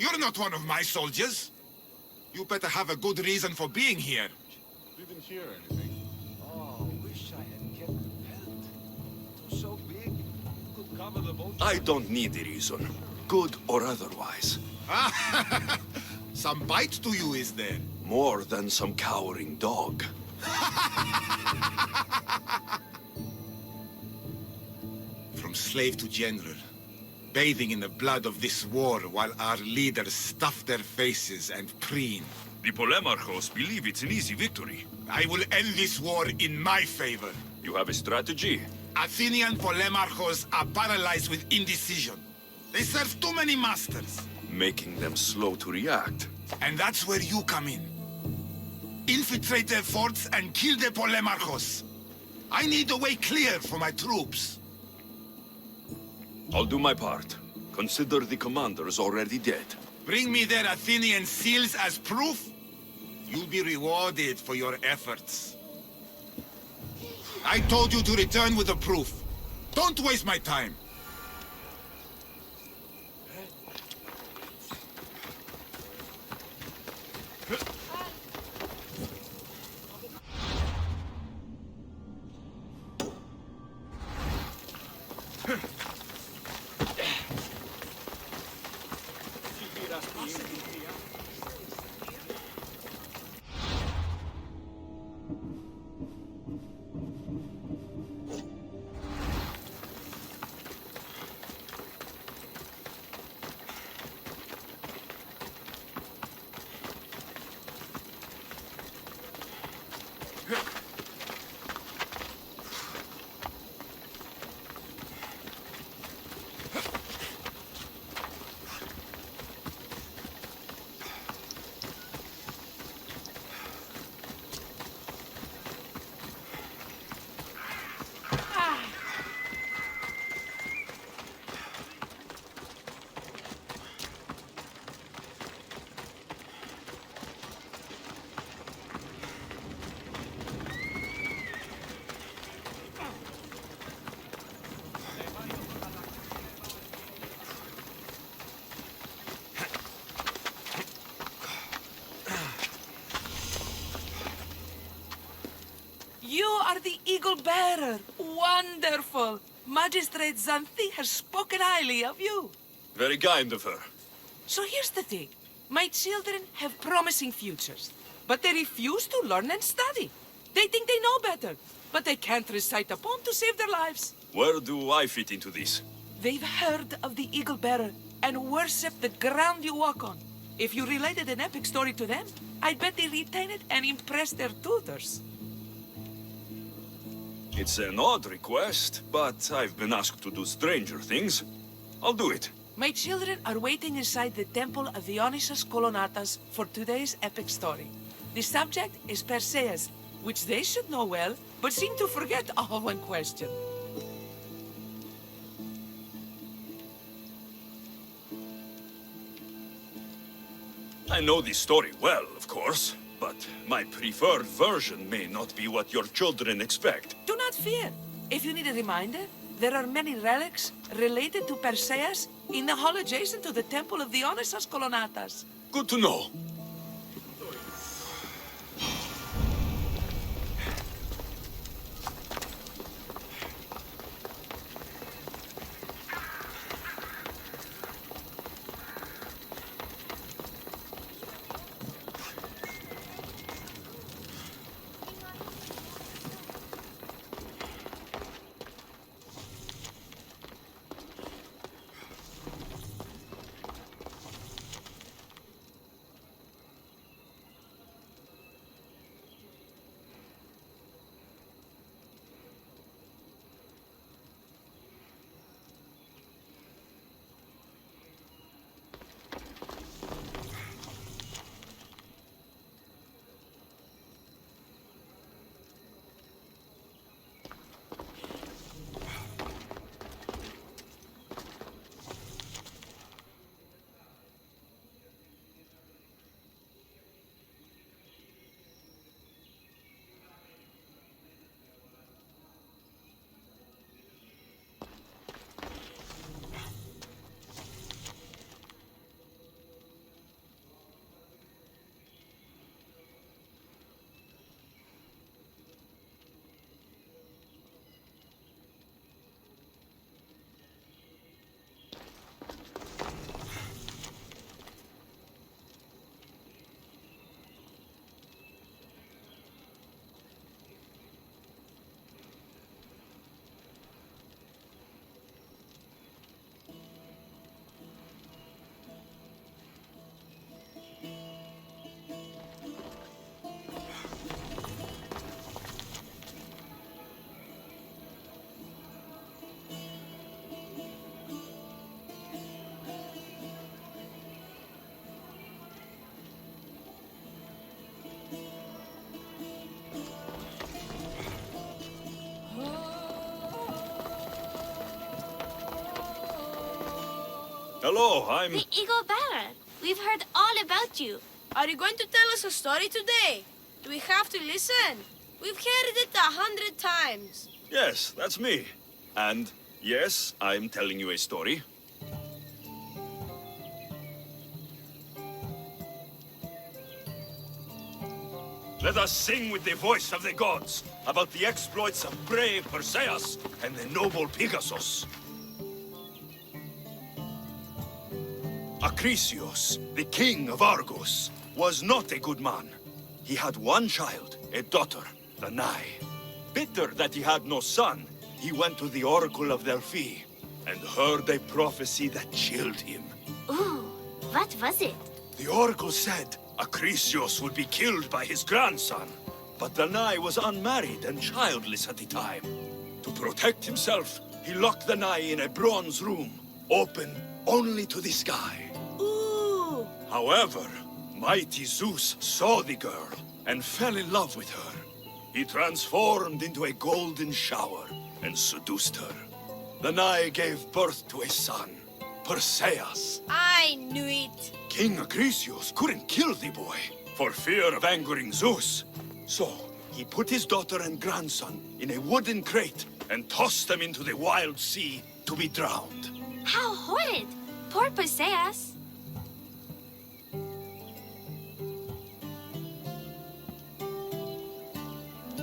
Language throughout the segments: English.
You're not one of my soldiers. You better have a good reason for being here. Didn't hear anything. Oh, wish I had kept the pelt. It was so big, could cover the boat. I don't need a reason, good or otherwise. Some bite to you, is there? More than some cowering dog. From slave to general, bathing in the blood of this war while our leaders stuff their faces and preen. The Polemarchos believe it's an easy victory. I will end this war in my favor. You have a strategy? Athenian Polemarchos are paralyzed with indecision. They serve too many masters. Making them slow to react. And that's where you come in. Infiltrate their forts and kill the Polemarchos. I need a way clear for my troops. I'll do my part. Consider the commanders already dead. Bring me their Athenian seals as proof. You'll be rewarded for your efforts. I told you to return with the proof. Don't waste my time. You are the Eagle Bearer. Wonderful. Magistrate Xanthi has spoken highly of you. Very kind of her. So here's the thing. My children have promising futures, but they refuse to learn and study. They think they know better, but they can't recite a poem to save their lives. Where do I fit into this? They've heard of the Eagle Bearer and worship the ground you walk on. If you related an epic story to them, I bet they retain it and impress their tutors. It's an odd request, but I've been asked to do stranger things. I'll do it. My children are waiting inside the temple of Dionysus Kolonatas for today's epic story. The subject is Perseus, which they should know well, but seem to forget all when questioned. I know the story well, of course, but my preferred version may not be what your children expect. Do not fear. If you need a reminder, there are many relics related to Perseus in the hall adjacent to the temple of Dionysus Kolonatas. Good to know. Hello, I'm... The Eagle Baron. We've heard all about you. Are you going to tell us a story today? Do we have to listen? We've heard it 100 times. Yes, that's me. And yes, I'm telling you a story. Let us sing with the voice of the gods about the exploits of brave Perseus and the noble Pegasus. Acrisius, the king of Argos, was not a good man. He had one child, a daughter, Danae. Bitter that he had no son, he went to the oracle of Delphi and heard a prophecy that chilled him. Ooh, what was it? The oracle said Acrisius would be killed by his grandson, but Danae was unmarried and childless at the time. To protect himself, he locked Danae in a bronze room, open only to the sky. Ooh! However, mighty Zeus saw the girl and fell in love with her. He transformed into a golden shower and seduced her. Danae gave birth to a son, Perseus. I knew it. King Acrisius couldn't kill the boy for fear of angering Zeus. So he put his daughter and grandson in a wooden crate and tossed them into the wild sea to be drowned. How horrid! Poor Perseus.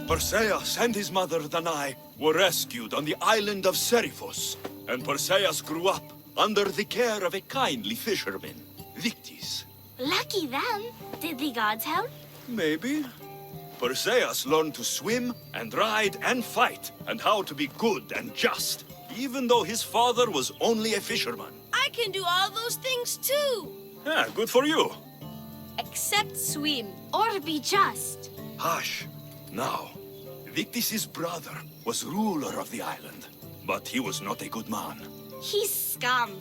Perseus and his mother Danae were rescued on the island of Seriphos, and Perseus grew up under the care of a kindly fisherman, Victis. Lucky them. Did the gods help? Maybe. Perseus learned to swim and ride and fight, and how to be good and just, even though his father was only a fisherman. I can do all those things too. Yeah, good for you. Except swim. Or be just. Hush. Now, Victis' brother was ruler of the island, but he was not a good man. He's scum.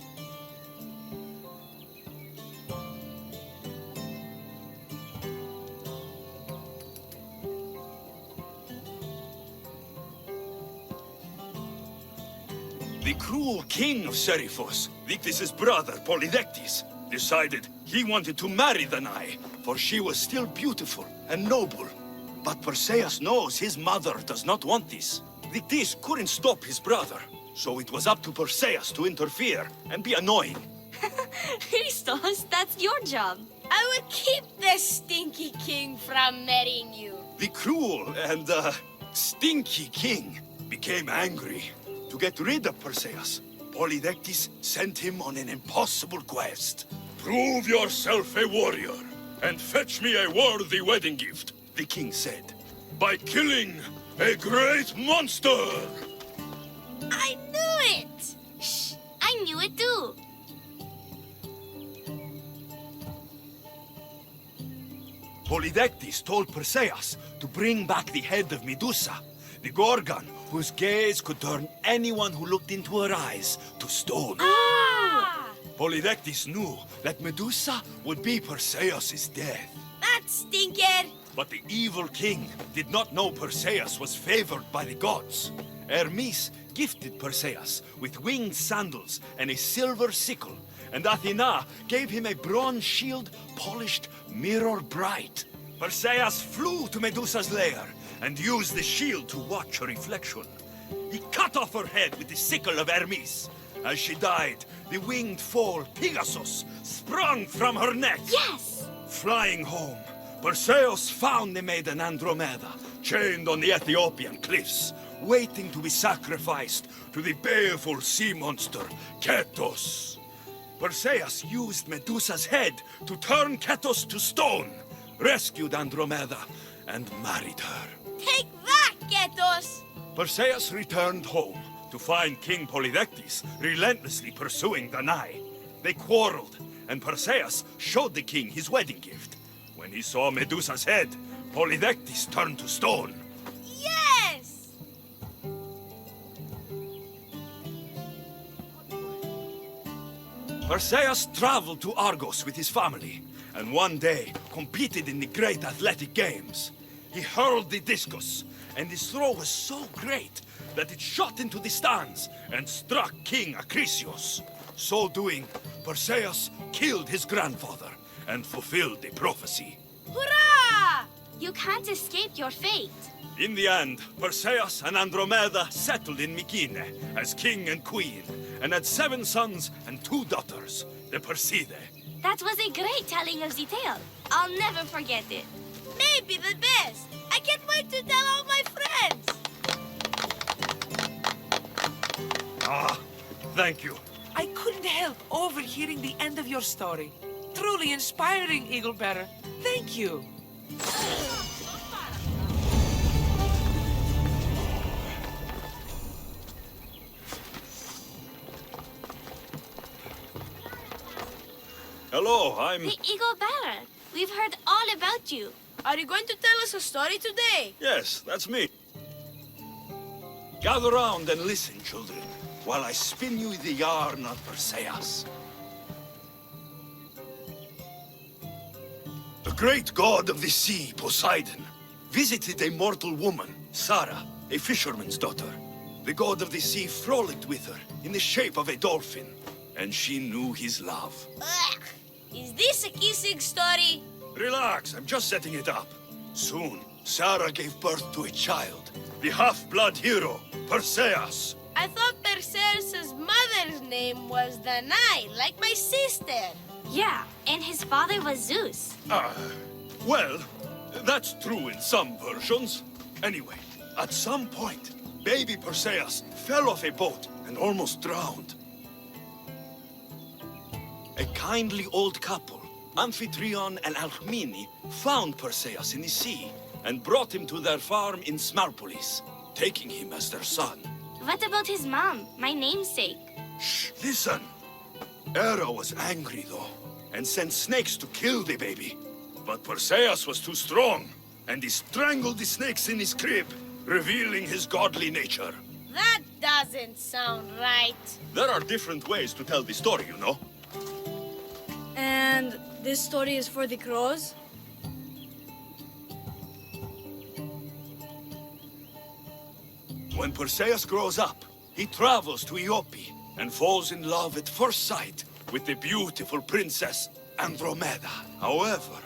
The cruel king of Seriphos, Victis' brother Polydectes, decided he wanted to marry Danae, for she was still beautiful and noble. But Perseus knows his mother does not want this. Victis couldn't stop his brother, so it was up to Perseus to interfere and be annoying. Christos, that's your job. I will keep the stinky king from marrying you. The cruel and, stinky king became angry. To get rid of Perseus, Polydectes sent him on an impossible quest. Prove yourself a warrior, and fetch me a worthy wedding gift, the king said, by killing a great monster! I knew it! Shh, I knew it too. Polydectes told Perseus to bring back the head of Medusa, the Gorgon whose gaze could turn anyone who looked into her eyes to stone. Ah! Polydectes knew that Medusa would be Perseus' death. That stinker! But the evil king did not know Perseus was favored by the gods. Hermes gifted Perseus with winged sandals and a silver sickle, and Athena gave him a bronze shield polished mirror bright. Perseus flew to Medusa's lair and used the shield to watch her reflection. He cut off her head with the sickle of Hermes. As she died, the winged foal Pegasus sprung from her neck. Yes! Flying home, Perseus found the maiden Andromeda, chained on the Ethiopian cliffs, waiting to be sacrificed to the baleful sea monster, Ketos. Perseus used Medusa's head to turn Ketos to stone, rescued Andromeda, and married her. Take that, Ketos! Perseus returned home to find King Polydectes relentlessly pursuing Danae. They quarreled, and Perseus showed the king his wedding gift. When he saw Medusa's head, Polydectes turned to stone. Yes! Perseus traveled to Argos with his family, and one day competed in the great athletic games. He hurled the discus, and his throw was so great that it shot into the stands and struck King Acrisius. So doing, Perseus killed his grandfather and fulfilled the prophecy. Hurrah! You can't escape your fate. In the end, Perseus and Andromeda settled in Mykene as king and queen, and had 7 sons and 2 daughters, the Perseidae. That was a great telling of the tale. I'll never forget it. Maybe the best. I can't wait to tell all my friends. Ah, thank you. I couldn't help overhearing the end of your story. Truly inspiring, Eaglebearer. Thank you. Hello, I'm... The Eagle Bearer. We've heard all about you. Are you going to tell us a story today? Yes, that's me. Gather round and listen, children, while I spin you the yarn of Perseus. The great god of the sea, Poseidon, visited a mortal woman, Sarah, a fisherman's daughter. The god of the sea frolicked with her in the shape of a dolphin, and she knew his love. Ugh. Is this a kissing story? Relax, I'm just setting it up. Soon, Sarah gave birth to a child, the half-blood hero, Perseus. I thought Perseus' mother's name was Danae, like my sister. Yeah, and his father was Zeus. Well, that's true in some versions. Anyway, at some point, baby Perseus fell off a boat and almost drowned. A kindly old couple, Amphitryon and Alcmene, found Perseus in the sea and brought him to their farm in Smarpolis, taking him as their son. What about his mom, my namesake? Shh, listen. Hera was angry, though, and sent snakes to kill the baby. But Perseus was too strong, and he strangled the snakes in his crib, revealing his godly nature. That doesn't sound right. There are different ways to tell the story, you know. And this story is for the crows? When Perseus grows up, he travels to Iope and falls in love at first sight with the beautiful princess Andromeda. However,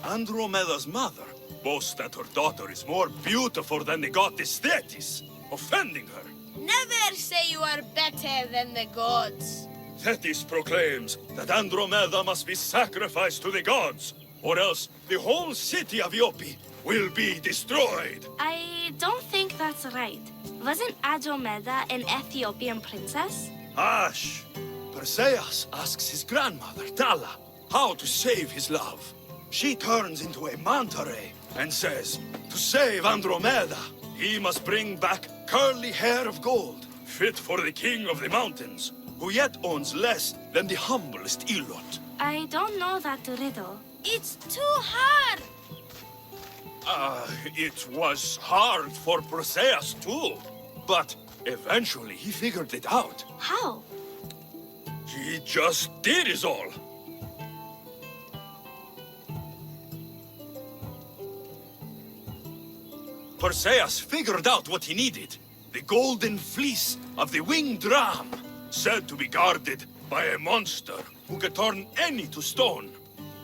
Andromeda's mother boasts that her daughter is more beautiful than the goddess Thetis, offending her. Never say you are better than the gods. Thetis proclaims that Andromeda must be sacrificed to the gods, or else the whole city of Iope will be destroyed. I don't think that's right. Wasn't Andromeda an Ethiopian princess? Hush! Perseus asks his grandmother, Thala, how to save his love. She turns into a manta ray and says, to save Andromeda, he must bring back curly hair of gold, fit for the king of the mountains, who yet owns less than the humblest Elot. I don't know that riddle. It's too hard. It was hard for Perseus too, but eventually he figured it out. How? He just did is all. Perseus figured out what he needed. The golden fleece of the winged ram, said to be guarded by a monster who could turn any to stone.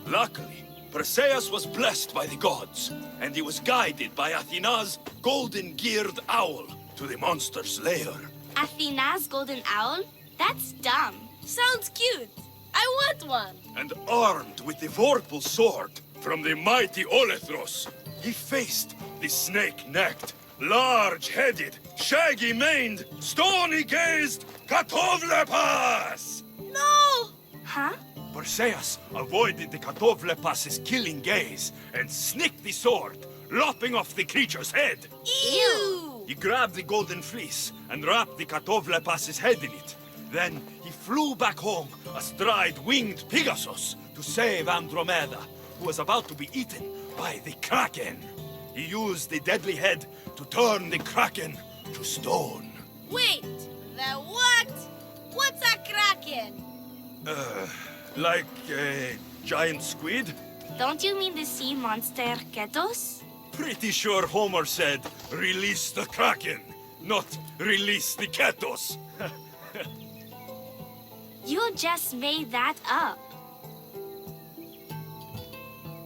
Luckily, Perseus was blessed by the gods, and he was guided by Athena's golden-geared owl to the monster's lair. Athena's golden owl? That's dumb. Sounds cute. I want one. And armed with the vorpal sword from the mighty Olethros, he faced the snake-necked, large-headed, shaggy-maned, stony-gazed Katovlepas! No! Huh? Perseus avoided the Katovlepas's killing gaze and snicked the sword, lopping off the creature's head. Ew! He grabbed the golden fleece and wrapped the Katovlepas's head in it. Then he flew back home astride winged Pegasus to save Andromeda, who was about to be eaten by the Kraken. He used the deadly head to turn the Kraken to stone. Wait, the what? What's a kraken? Like a giant squid? Don't you mean the sea monster Ketos? Pretty sure Homer said, release the Kraken, not release the Ketos. You just made that up.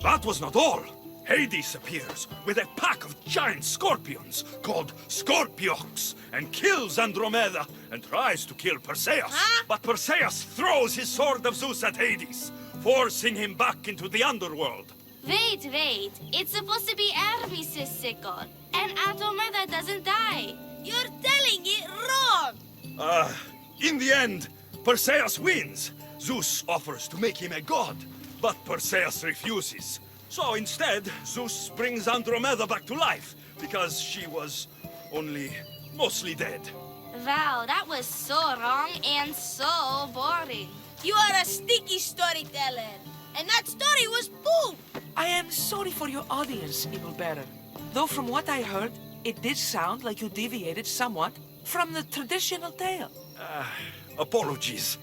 That was not all. Hades appears with a pack of giant scorpions called Scorpiox and kills Andromeda and tries to kill Perseus. Huh? But Perseus throws his sword of Zeus at Hades, forcing him back into the underworld. Wait. It's supposed to be Hermes' sickle, and Andromeda doesn't die. You're telling it wrong! In the end, Perseus wins. Zeus offers to make him a god, but Perseus refuses. So instead, Zeus brings Andromeda back to life, because she was only mostly dead. Wow, that was so wrong and so boring. You are a sticky storyteller. And that story was poop! I am sorry for your audience, Evil Bearer. Though from what I heard, it did sound like you deviated somewhat from the traditional tale. Apologies.